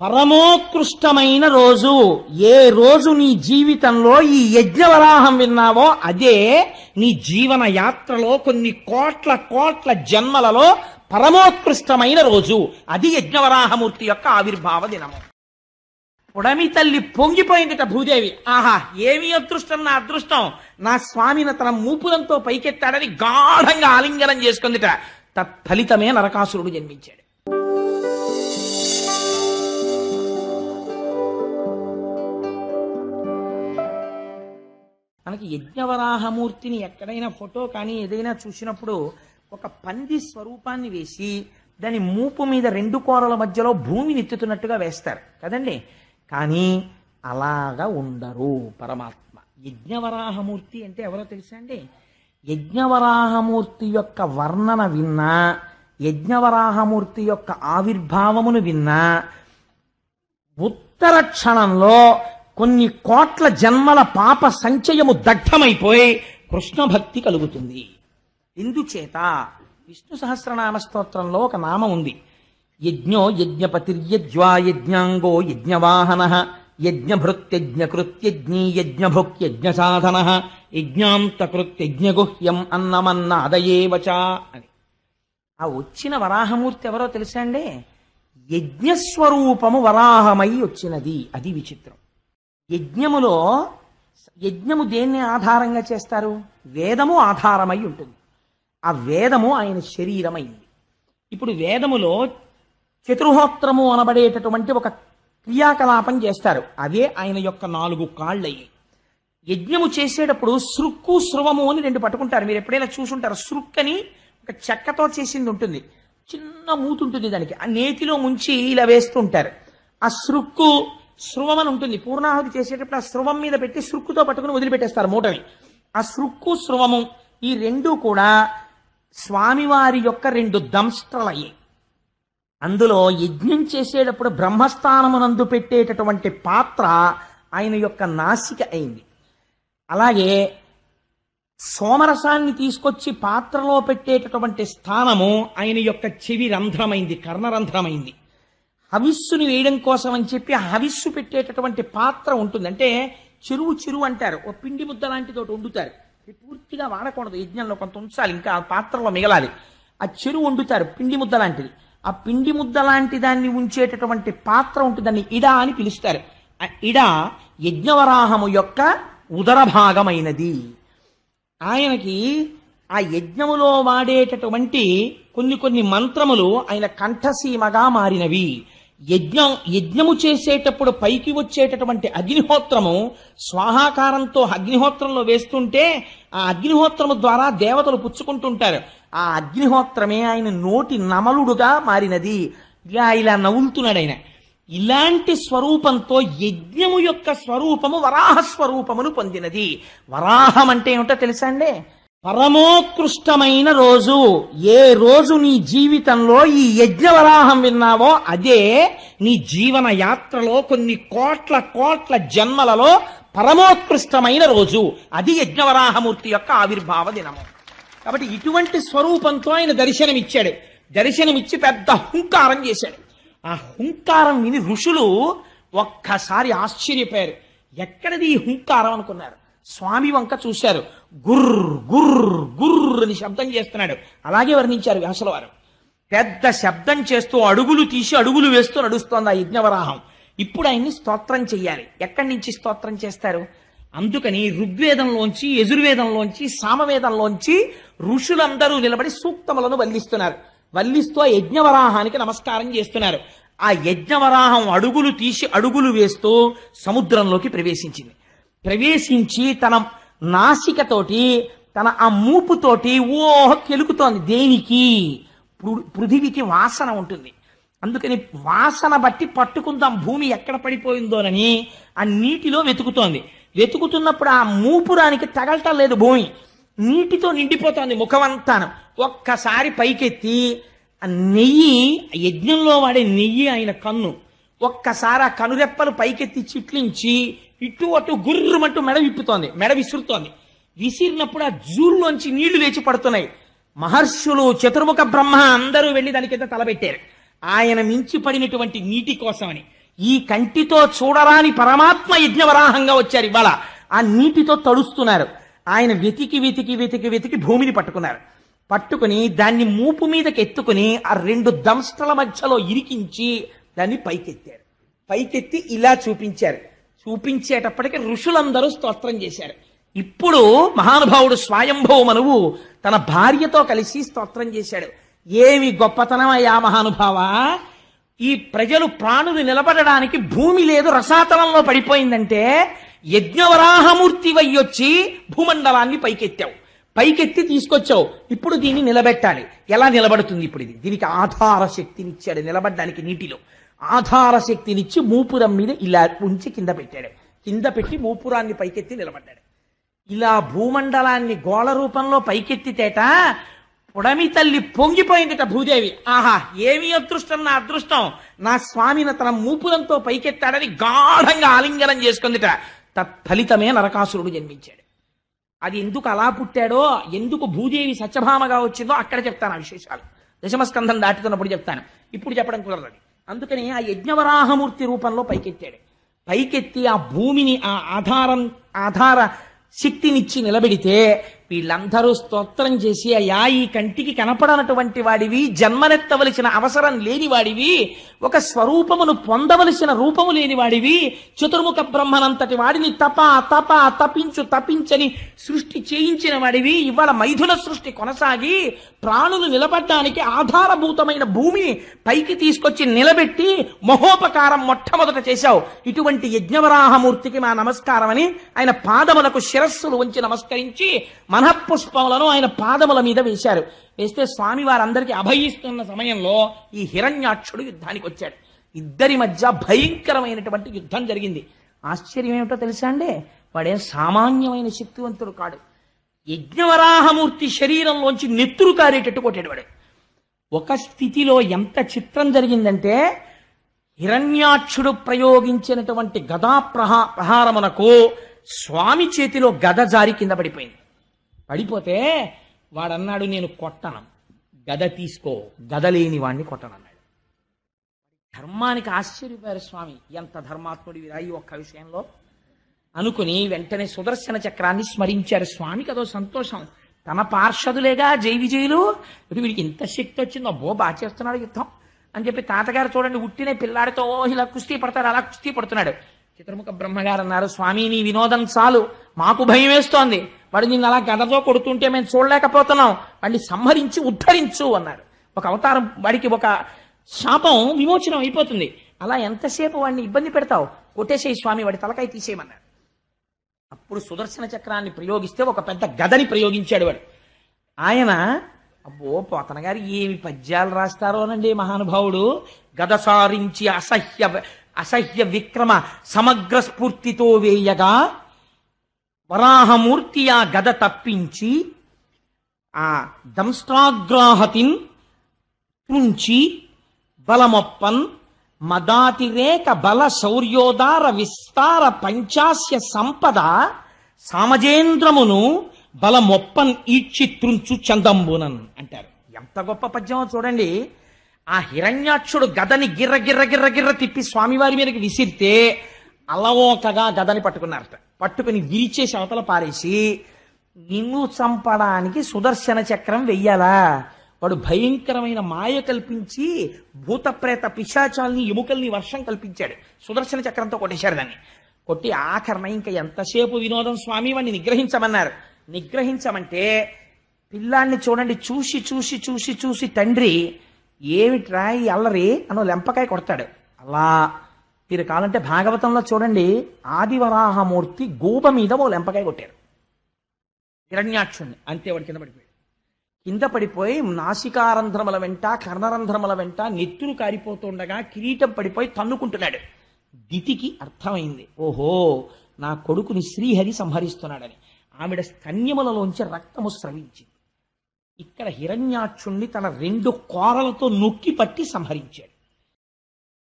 పరమోత్కృష్టమైన రోజు. ఏ రోజు నీ జీవితంలో ఈ యజ్ఞవరాహం విన్నావో అదే నీ జీవన యాత్రలో కొన్ని కోట్ల కోట్ల జన్మలలో పరమోత్కృష్టమైన రోజు. అది యజ్ఞవరాహమూర్తి యొక్క ఆవిర్భావ దినము. పుడమి తల్లి పొంగిపోయిందిట భూదేవి. ఆహా, ఏమి అదృష్టం, నా అదృష్టం, నా స్వామిని తన మూపులంతో పైకెత్తాడని గాఢంగా ఆలింగనం చేసుకుందిట. తత్ఫలితమే నరకాసురుడు జన్మించాడు. మనకి యజ్ఞవరాహమూర్తిని ఎక్కడైనా ఫోటో కానీ ఏదైనా చూసినప్పుడు ఒక పంది స్వరూపాన్ని వేసి దాని మూపు మీద రెండు కోరల మధ్యలో భూమిని ఎత్తుతున్నట్టుగా వేస్తారు కదండి. కానీ అలాగా ఉండరు పరమాత్మ. యజ్ఞవరాహమూర్తి అంటే ఎవరో తెలుసా అండి? యజ్ఞవరాహమూర్తి యొక్క వర్ణన విన్నా, యజ్ఞవరాహమూర్తి యొక్క ఆవిర్భావమును విన్నా ఉత్తర క్షణంలో కొన్ని కోట్ల జన్మల పాప సంచయము దగ్ధమైపోయి కృష్ణ భక్తి కలుగుతుంది. ఇందుచేత విష్ణు సహస్రనామ స్తోత్రంలో ఒక నామం ఉంది. యజ్ఞో యజ్ఞపతిర్యజ్వా యజ్ఞాంగో యజ్ఞవాహన యజ్ఞభృత్యజ్ఞకృత్యజ్ఞీ యజ్ఞభుక్యజ్ఞ సాధన యజ్ఞాంతకృత్యజ్ఞగుహ్యం అన్నమన్నాదయేవచ అని. ఆ వచ్చిన వరాహమూర్తి ఎవరో తెలుసా అండి? యజ్ఞస్వరూపము వరాహమై వచ్చినది. అది విచిత్రం. యజ్ఞము దేన్ని ఆధారంగా చేస్తారు? వేదము ఆధారమై ఉంటుంది. ఆ వేదము ఆయన శరీరమైంది. ఇప్పుడు వేదములో చతుర్హోత్రము అనబడేటటువంటి ఒక క్రియాకలాపం చేస్తారు. అవే ఆయన యొక్క 4 కాళ్ళయ్యి. యజ్ఞము చేసేటప్పుడు సృక్కు స్రవము అని 2 పట్టుకుంటారు. మీరు ఎప్పుడైనా చూసుంటారు. సృక్ అని ఒక చెక్కతో చేసింది ఉంటుంది, చిన్న మూతుంటుంది దానికి. ఆ నేతిలో ముంచి ఇలా వేస్తుంటారు. ఆ సృక్కు స్రువం అని ఉంటుంది. పూర్ణాహుతి చేసేటప్పుడు ఆ స్రువం మీద పెట్టి సృక్కుతో పట్టుకుని వదిలిపెట్టేస్తారు మూటని. ఆ సృక్కు స్రువము ఈ 2 కూడా స్వామివారి యొక్క 2 దంష్ట్రలయ్యాయి. అందులో యజ్ఞం చేసేటప్పుడు బ్రహ్మస్థానమునందు పెట్టేటటువంటి పాత్ర ఆయన యొక్క నాసిక అయింది. అలాగే సోమరసాన్ని తీసుకొచ్చి పాత్రలో పెట్టేటటువంటి స్థానము ఆయన యొక్క చెవి రంధ్రమైంది, కర్ణరంధ్రమైంది. హవిస్సుని వేయడం కోసం అని చెప్పి ఆ హవిస్సు పెట్టేటటువంటి పాత్ర ఉంటుంది. అంటే చెరువు అంటారు. ఓ పిండి ముద్ద లాంటిది ఒకటి వండుతారు. పూర్తిగా వాడకూడదు, యజ్ఞంలో కొంత ఉంచాలి, ఇంకా ఆ పాత్రలో మిగలాలి. ఆ చెరువు వండుతారు, పిండి ముద్ద లాంటిది. ఆ పిండి ముద్ద లాంటి దాన్ని ఉంచేటటువంటి పాత్ర ఉంటుంది, దాన్ని ఇడ అని పిలుస్తారు. ఆ ఇడ యజ్ఞవరాహము యొక్క ఉదర భాగమైనది. ఆయనకి ఆ యజ్ఞములో వాడేటటువంటి కొన్ని మంత్రములు ఆయన కంఠసీమగా మారినవి. యజ్ఞము చేసేటప్పుడు పైకి వచ్చేటటువంటి అగ్నిహోత్రము స్వాహాకారంతో అగ్నిహోత్రంలో వేస్తుంటే ఆ అగ్నిహోత్రము ద్వారా దేవతలు పుచ్చుకుంటుంటారు. ఆ అగ్నిహోత్రమే ఆయన నోటి నమలుడుగా మారినది. ఇలా నవ్వులుతున్నాడు ఆయన. ఇలాంటి స్వరూపంతో యజ్ఞము యొక్క స్వరూపము వరాహ స్వరూపమును పొందినది. వరాహం అంటే ఏమిటో తెలుసా అండి? పరమోత్కృష్టమైన రోజు. ఏ రోజు నీ జీవితంలో ఈ యజ్ఞవరాహం విన్నావో అదే నీ జీవన యాత్రలో కొన్ని కోట్ల కోట్ల జన్మలలో పరమోత్కృష్టమైన రోజు. అది యజ్ఞవరాహమూర్తి యొక్క ఆవిర్భావ దినము. కాబట్టి ఇటువంటి స్వరూపంతో ఆయన దర్శనమిచ్చాడు. దర్శనమిచ్చి పెద్ద హుంకారం చేశాడు. ఆ హుంకారం విని ఋషులు ఒక్కసారి ఆశ్చర్యపోయారు. ఎక్కడిది ఈ హుంకారం అనుకున్నారు. స్వామి వంక చూశారు. గుర్ర్ గుర్ర్ గుర్ర్ అని శబ్దం చేస్తున్నాడు. అలాగే వర్ణించారు వ్యాసుల వారు. పెద్ద శబ్దం చేస్తూ అడుగులు తీసి అడుగులు వేస్తూ నడుస్తోంది ఆ యజ్ఞవరాహం. ఇప్పుడు ఆయన్ని స్తోత్రం చెయ్యాలి. ఎక్కడి నుంచి స్తోత్రం చేస్తారు? అందుకని ఋగ్వేదంలోంచి, యజుర్వేదంలోంచి, సామవేదంలోంచి ఋషులందరూ నిలబడి సూక్తములను వల్లిస్తున్నారు. వల్లిస్తూ ఆ యజ్ఞవరాహానికి నమస్కారం చేస్తున్నారు. ఆ యజ్ఞవరాహం అడుగులు తీసి అడుగులు వేస్తూ సముద్రంలోకి ప్రవేశించి తన నాసికతోటి, తన ఆ మూపుతోటి కెలుకుతోంది. దేనికి? పృథివికి వాసన ఉంటుంది. అందుకని వాసన బట్టి పట్టుకుందాం భూమి ఎక్కడ పడిపోయిందోనని ఆ నీటిలో వెతుకుతోంది. వెతుకుతున్నప్పుడు ఆ మూపురానికి తగలటం లేదు. భూమి నీటితో నిండిపోతోంది ముఖమంతాను. ఒక్కసారి పైకెత్తి ఆ నెయ్యి, యజ్ఞంలో వాడే నెయ్యి ఆయన కన్ను, ఒక్కసారి ఆ కనురెప్పలు పైకెత్తి చిట్లించి ఇటు అటు గుర్రమంటూ మెడ విప్పుతోంది, మెడ విసురుతోంది. విసిరినప్పుడు ఆ జూల్లోంచి నీళ్లు లేచి పడుతున్నాయి. మహర్షులు, చతుర్ముఖ బ్రహ్మ అందరూ వెళ్ళి దాని కింద తలబెట్టారు. ఆయన మించి పడినటువంటి నీటి కోసమని. ఈ కంటితో చూడరాని పరమాత్మ యజ్ఞవరాహంగా వచ్చారు ఇవాళ. ఆ నీటితో తడుస్తున్నారు. ఆయన వెతికి వెతికి వెతికి వెతికి భూమిని పట్టుకున్నారు. పట్టుకుని దాన్ని మూపు మీదకి ఎత్తుకుని ఆ రెండు దంష్టల మధ్యలో ఇరికించి దాన్ని పైకెత్తారు. పైకెత్తి ఇలా చూపించారు. చూపించేటప్పటికి ఋషులందరూ స్తోత్రం చేశారు. ఇప్పుడు మహానుభావుడు స్వయంభవ మనువు తన భార్యతో కలిసి స్తోత్రం చేశాడు. ఏమి గొప్పతనమయ్యా మహానుభావా, ఈ ప్రజలు ప్రాణులు నిలబడడానికి భూమి లేదు, రసాతలంలో పడిపోయిందంటే యజ్ఞవరాహమూర్తి వయ్యొచ్చి భూమండలాన్ని పైకెత్తావు, పైకెత్తి తీసుకొచ్చావు. ఇప్పుడు దీన్ని నిలబెట్టాలి. ఎలా నిలబడుతుంది ఇప్పుడు ఇది? దీనికి ఆధార శక్తినిచ్చాడు. నిలబడ్డానికి నీటిలో ఆధార శక్తినిచ్చి మూపురం మీద ఇలా ఉంచి కింద పెట్టాడు. కింద పెట్టి మూపురాన్ని పైకెత్తి నిలబడ్డాడు. ఇలా భూమండలాన్ని గోళ రూపంలో పైకెత్తితేట పుడమి తల్లి పొంగిపోయిందిట భూదేవి. ఆహా, ఏమి అదృష్టం, నా అదృష్టం, నా స్వామిని తన మూపురంతో పైకెత్తాడని గాఢంగా ఆలింగనం చేసుకుందిట. తత్ఫలితమే నరకాసురుడు జన్మించాడు. అది ఎందుకు అలా పుట్టాడో, ఎందుకు భూదేవి సత్యభామగా వచ్చిందో అక్కడ చెప్తాను ఆ విశేషాలు. దశమస్కంధం దాటుతున్నప్పుడు చెప్తాను, ఇప్పుడు చెప్పడం కుదరదు. అందుకని ఆ యజ్ఞవరాహమూర్తి రూపంలో పైకెత్తాడు. పైకెత్తి ఆ భూమిని ఆ ఆధార శక్తినిచ్చి నిలబెడితే వీళ్ళందరూ స్తోత్రం చేసి, అయ్యా ఈ కంటికి కనపడనటువంటి వాడివి, జన్మనెత్తవలసిన అవసరం లేని వాడివి, ఒక స్వరూపమును పొందవలసిన రూపము లేని వాడివి, చతుర్ముఖ బ్రహ్మనంతటి వాడిని తపించని సృష్టి చేయించిన వాడివి, ఇవాళ మైథున సృష్టి కొనసాగి ప్రాణులు నిలబడ్డానికి ఆధారభూతమైన భూమిని పైకి తీసుకొచ్చి నిలబెట్టి మహోపకారం మొట్టమొదట చేశావు. ఇటువంటి యజ్ఞవరాహమూర్తికి మా నమస్కారం అని ఆయన పాదములకు శిరస్సులు వంచి నమస్కరించి మనఃపుష్పములను ఆయన పాదముల మీద వేశారు. వేస్తే స్వామి వారందరికీ అభయిస్తున్న సమయంలో ఈ హిరణ్యాక్షుడు యుద్ధానికి వచ్చాడు. ఇద్దరి మధ్య భయంకరమైనటువంటి యుద్ధం జరిగింది. ఆశ్చర్యం ఏమిటో తెలుసా అండి, వాడేం సామాన్యమైన శక్తివంతుడు కాడు. యజ్ఞవరాహమూర్తి శరీరంలోంచి నెత్తురు కారేటట్టు కొట్టాడు వాడు. ఒక స్థితిలో ఎంత చిత్రం జరిగిందంటే, హిరణ్యాక్షుడు ప్రయోగించినటువంటి గదా ప్రహారమునకు స్వామి చేతిలో గద జారి కింద పడిపోయింది. పడిపోతే వాడన్నాడు, నేను కొట్టను, గద తీసుకో, గద లేని వాడిని కొట్టనన్నాడు. ధర్మానికి ఆశ్చర్యపోయారు స్వామి. ఎంత ధర్మాత్ముడివి ఈ ఒక్క విషయంలో అనుకుని వెంటనే సుదర్శన చక్రాన్ని స్మరించారు. స్వామికి అదో సంతోషం. తన పార్షదులేగా జై విజయులు, వీడికి ఇంత శక్తి వచ్చిందో, అబ్బో బాగా చేస్తున్నాడు యుద్ధం అని చెప్పి తాతగారు చూడండి ఉట్టినే పిల్లాడితో ఇలా కుస్తీ పడతాడు, అలా కుస్తీ పడుతున్నాడు. చతుర్ముఖ బ్రహ్మగారు అన్నారు, స్వామి నీ వినోదం చాలు, మాకు భయం వేస్తోంది, వాడు నిన్ను అలా గదతో కొడుతుంటే మేము చూడలేకపోతున్నాం, వాడిని సంహరించి ఉద్ధరించు అన్నారు. ఒక అవతారం, వాడికి ఒక శాపం విమోచనం అయిపోతుంది. అలా ఎంతసేపు వాడిని ఇబ్బంది పెడతావు, కొట్టేసేయి స్వామి, వాడి తలకాయ తీసేయమన్నారు. అప్పుడు సుదర్శన చక్రాన్ని ప్రయోగిస్తే ఒక పెద్ద గదని ప్రయోగించాడు వాడు. ఆయన అబ్బో పోతన గారు ఏమి పద్యాలు రాస్తారోనండి మహానుభావుడు. గద సారించి అసహ్య విక్రమ సమగ్ర స్ఫూర్తితో వేయగా వరాహమూర్తి ఆ గద తప్పించి ఆ దంష్ట్రాగ్రాహతిన్ తుంచి బలమొప్పన్ మదాతిరేక బల శౌర్యోదార విస్తార పంచాస్య సంపద సామజేంద్రమును బలమొప్పన్ ఈడ్చి త్రుంచు చందంబునన్ అంటారు. ఎంత గొప్ప పద్యమో చూడండి. ఆ హిరణ్యాక్షుడు గదని గిర్ర గిర్ర గిర్ర గిర్ర తిప్పి స్వామివారి మీదకి విసిరితే అలవోకగా గదని పట్టుకున్నారట. పట్టుకుని విరిచేసి అవతల పారేసి, నిన్ను చంపడానికి సుదర్శన చక్రం వెయ్యాలా? వాడు భయంకరమైన మాయ కల్పించి భూతప్రేత పిశాచాల్ని ఎముకల్ని వర్షం కల్పించాడు. సుదర్శన చక్రంతో కొట్టేశారు దాన్ని. కొట్టి ఆఖరణ ఇంకా ఎంతసేపు వినోదం స్వామి, వాడిని నిగ్రహించమన్నారు. నిగ్రహించమంటే పిల్లాన్ని చూడండి, చూసి చూసి చూసి చూసి తండ్రి ఏమిట్రా ఈ అల్లరి అనో లెంపకాయ కొడతాడు. అలా మీరు కావాలంటే భాగవతంలో చూడండి, ఆదివరాహమూర్తి గూప మీద ఓ లెంపకాయ కొట్టారు హిరణ్యాక్షుణ్ణి. అంతే వాడు కింద పడిపోయాడు. కింద పడిపోయి నాసికారంధ్రముల వెంట కర్ణరంధ్రముల వెంట నెత్తురు కారిపోతుండగా కిరీటం పడిపోయి తన్నుకుంటున్నాడు. దితికి అర్థమైంది, ఓహో నా కొడుకుని శ్రీహరి సంహరిస్తున్నాడని. ఆవిడ స్తన్యములలోంచి రక్తము స్రవించింది. ఇక్కడ హిరణ్యాక్షుణ్ణి తన రెండు కోరలతో నొక్కి పట్టి సంహరించాడు.